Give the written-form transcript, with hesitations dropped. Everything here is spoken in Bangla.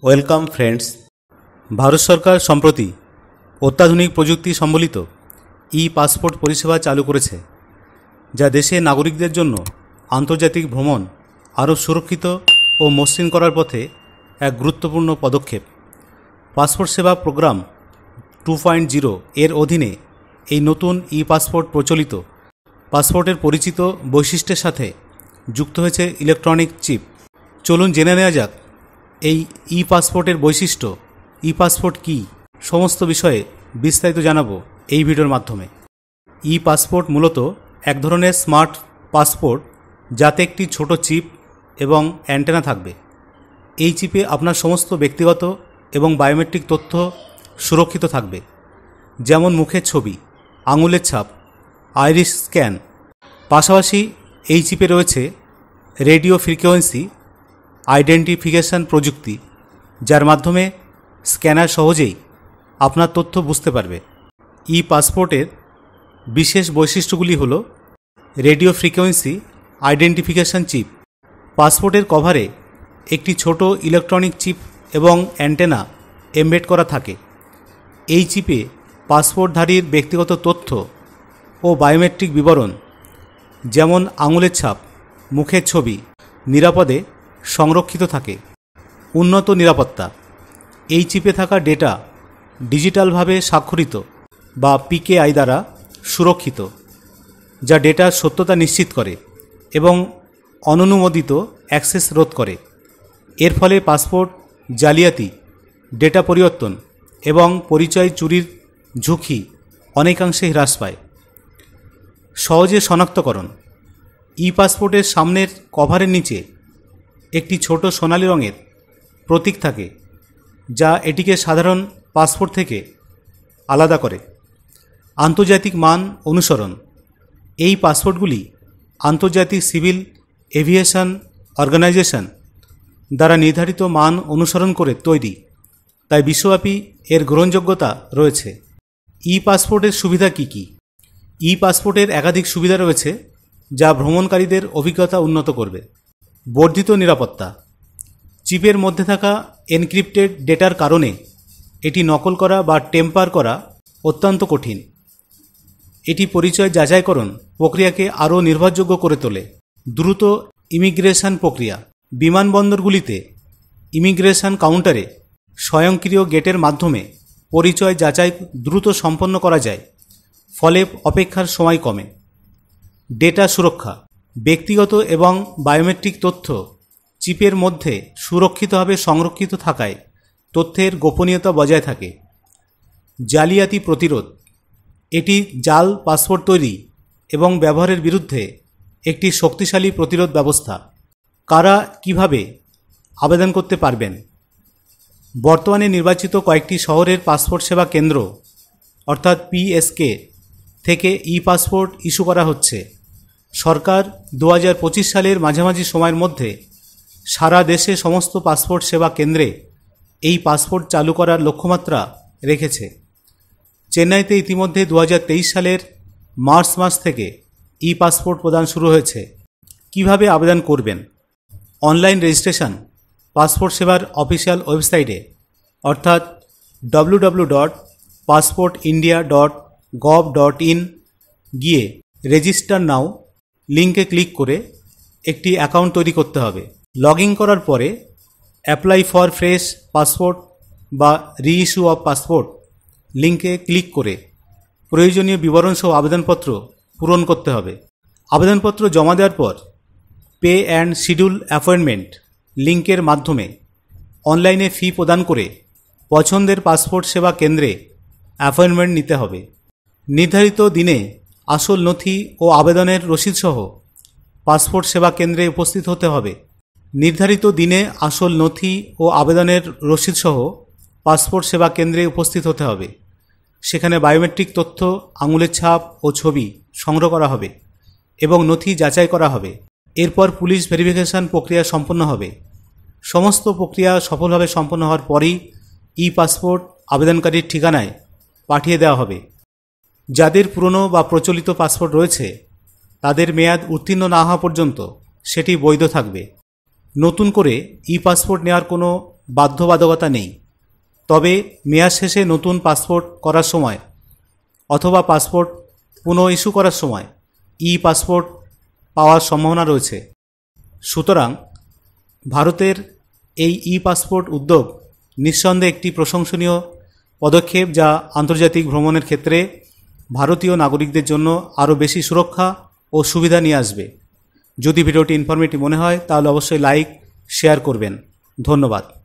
Welcome friends. ভারত সরকার সম্প্রতি অত্যাধুনিক প্রযুক্তি সম্বলিত পাসপোর্ট পরিষেবা চালু করেছে, যা দেশের নাগরিকদের জন্য আন্তর্জাতিক ভ্রমণ আরও সুরক্ষিত ও মসৃণ করার পথে এক গুরুত্বপূর্ণ পদক্ষেপ। পাসপোর্ট সেবা প্রোগ্রাম 2.0 এর অধীনে এই নতুন পাসপোর্ট প্রচলিত পাসপোর্টের পরিচিত বৈশিষ্ট্যের সাথে যুক্ত হয়েছে ইলেকট্রনিক চিপ। চলুন জেনে নেওয়া যাক এই পাসপোর্টের বৈশিষ্ট্য, পাসপোর্ট কী, সমস্ত বিষয়ে বিস্তারিত জানাবো এই ভিডিওর মাধ্যমে। পাসপোর্ট মূলত এক ধরনের স্মার্ট পাসপোর্ট, যাতে একটি ছোট চিপ এবং অ্যান্টেনা থাকবে। এই চিপে আপনার সমস্ত ব্যক্তিগত এবং বায়োমেট্রিক তথ্য সুরক্ষিত থাকবে, যেমন মুখের ছবি, আঙুলের ছাপ, আইরিস স্ক্যান। পাশাপাশি এই চিপে রয়েছে রেডিও ফ্রিকোয়েন্সি আইডেন্টিফিকেশন প্রযুক্তি, যার মাধ্যমে স্ক্যানার সহজেই আপনার তথ্য বুঝতে পারবে। পাসপোর্টের বিশেষ বৈশিষ্ট্যগুলি হল রেডিও ফ্রিকোয়েন্সি আইডেন্টিফিকেশন চিপ। পাসপোর্টের কভারে একটি ছোট ইলেকট্রনিক চিপ এবং অ্যান্টেনা এমবেড করা থাকে। এই চিপে পাসপোর্টধারীর ব্যক্তিগত তথ্য ও বায়োমেট্রিক বিবরণ, যেমন আঙুলের ছাপ, মুখের ছবি, নিরাপদে সংরক্ষিত থাকে। উন্নত নিরাপত্তা। এই চিপে থাকা ডেটা ডিজিটালভাবে স্বাক্ষরিত বা PKI দ্বারা সুরক্ষিত, যা ডেটার সত্যতা নিশ্চিত করে এবং অননুমোদিত অ্যাক্সেস রোধ করে। এর ফলে পাসপোর্ট জালিয়াতি, ডেটা পরিবর্তন এবং পরিচয় চুরির ঝুঁকি অনেকাংশে হ্রাস পায়। সহজে শনাক্তকরণ। পাসপোর্টের সামনের কভারের নিচে একটি ছোট সোনালী রঙের প্রতীক থাকে, যা এটিকে সাধারণ পাসপোর্ট থেকে আলাদা করে। আন্তর্জাতিক মান অনুসরণ। এই পাসপোর্টগুলি আন্তর্জাতিক সিভিল এভিয়েশন অর্গানাইজেশন দ্বারা নির্ধারিত মান অনুসরণ করে তৈরি, তাই বিশ্বব্যাপী এর গ্রহণযোগ্যতা রয়েছে। পাসপোর্টের সুবিধা কী কী? পাসপোর্টের একাধিক সুবিধা রয়েছে, যা ভ্রমণকারীদের অভিজ্ঞতা উন্নত করবে। বর্ধিত নিরাপত্তা। চিপের মধ্যে থাকা এনক্রিপ্টেড ডেটার কারণে এটি নকল করা বা টেম্পার করা অত্যন্ত কঠিন। এটি পরিচয় যাচাইকরণ প্রক্রিয়াকে আরও নির্ভরযোগ্য করে তোলে। দ্রুত ইমিগ্রেশন প্রক্রিয়া। বিমানবন্দরগুলিতে ইমিগ্রেশন কাউন্টারে স্বয়ংক্রিয় গেটের মাধ্যমে পরিচয় যাচাই দ্রুত সম্পন্ন করা যায়, ফলে অপেক্ষার সময় কমে। ডেটা সুরক্ষা। ব্যক্তিগত এবং বায়োমেট্রিক তথ্য চিপের মধ্যে সুরক্ষিতভাবে সংরক্ষিত থাকায় তথ্যের গোপনীয়তা বজায় থাকে। জালিয়াতি প্রতিরোধ। এটি জাল পাসপোর্ট তৈরি এবং ব্যবহারের বিরুদ্ধে একটি শক্তিশালী প্রতিরোধ ব্যবস্থা। কারা কিভাবে আবেদন করতে পারবেন? বর্তমানে নির্বাচিত কয়েকটি শহরের পাসপোর্ট সেবা কেন্দ্র অর্থাৎ PSK থেকে পাসপোর্ট ইস্যু করা হচ্ছে। সরকার 2025 সালের মাঝামাঝি সময়ের মধ্যে সারা দেশে সমস্ত পাসপোর্ট সেবা কেন্দ্রে এই পাসপোর্ট চালু করার লক্ষ্যমাত্রা রেখেছে। চেন্নাইতে ইতিমধ্যে 2023 সালের মার্চ মাস থেকে পাসপোর্ট প্রদান শুরু হয়েছে। কিভাবে আবেদন করবেন? অনলাইন রেজিস্ট্রেশন পাসপোর্ট সেবার অফিসিয়াল ওয়েবসাইটে অর্থাৎ www.passportindia.gov.in গিয়ে রেজিস্টার নাও লিঙ্কে ক্লিক করে একটি অ্যাকাউন্ট তৈরি করতে হবে। লগ ইন করার পরে অ্যাপ্লাই ফর ফ্রেশ পাসপোর্ট বা রিইস্যু অফ পাসপোর্ট লিঙ্কে ক্লিক করে প্রয়োজনীয় বিবরণসহ আবেদনপত্র পূরণ করতে হবে। আবেদনপত্র জমা দেওয়ার পর পে অ্যান্ড শিডিউল অ্যাপয়েন্টমেন্ট লিঙ্কের মাধ্যমে অনলাইনে ফি প্রদান করে পছন্দের পাসপোর্ট সেবা কেন্দ্রে অ্যাপয়েন্টমেন্ট নিতে হবে। নির্ধারিত দিনে আসল নথি ও আবেদনের রসিদসহ পাসপোর্ট সেবা কেন্দ্রে উপস্থিত হতে হবে। নির্ধারিত দিনে আসল নথি ও আবেদনের রসিদসহ পাসপোর্ট সেবা কেন্দ্রে উপস্থিত হতে হবে। সেখানে বায়োমেট্রিক তথ্য, আঙুলের ছাপ ও ছবি সংগ্রহ করা হবে এবং নথি যাচাই করা হবে। এরপর পুলিশ ভেরিফিকেশন প্রক্রিয়া সম্পন্ন হবে। সমস্ত প্রক্রিয়া সফলভাবে সম্পন্ন হওয়ার পরই পাসপোর্ট আবেদনকারীর ঠিকানায় পাঠিয়ে দেওয়া হবে। যাদের পুরনো বা প্রচলিত পাসপোর্ট রয়েছে, তাদের মেয়াদ উত্তীর্ণ না হওয়া পর্যন্ত সেটি বৈধ থাকবে। নতুন করে পাসপোর্ট নেওয়ার কোনো বাধ্যবাধকতা নেই। তবে মেয়াদ শেষে নতুন পাসপোর্ট করার সময় অথবা পাসপোর্ট পুনঃ ইস্যু করার সময় ই পাসপোর্ট পাওয়ার সম্ভাবনা রয়েছে। সুতরাং ভারতের এই ই পাসপোর্ট উদ্যোগ নিঃসন্দেহে একটি প্রশংসনীয় পদক্ষেপ, যা আন্তর্জাতিক ভ্রমণের ক্ষেত্রে ভারতীয় নাগরিকদের জন্য আরও বেশি সুরক্ষা ও সুবিধা নিয়ে আসবে। যদি ভিডিওটি ইনফরমেটিভ মনে হয় তাহলে অবশ্যই লাইক শেয়ার করবেন। ধন্যবাদ।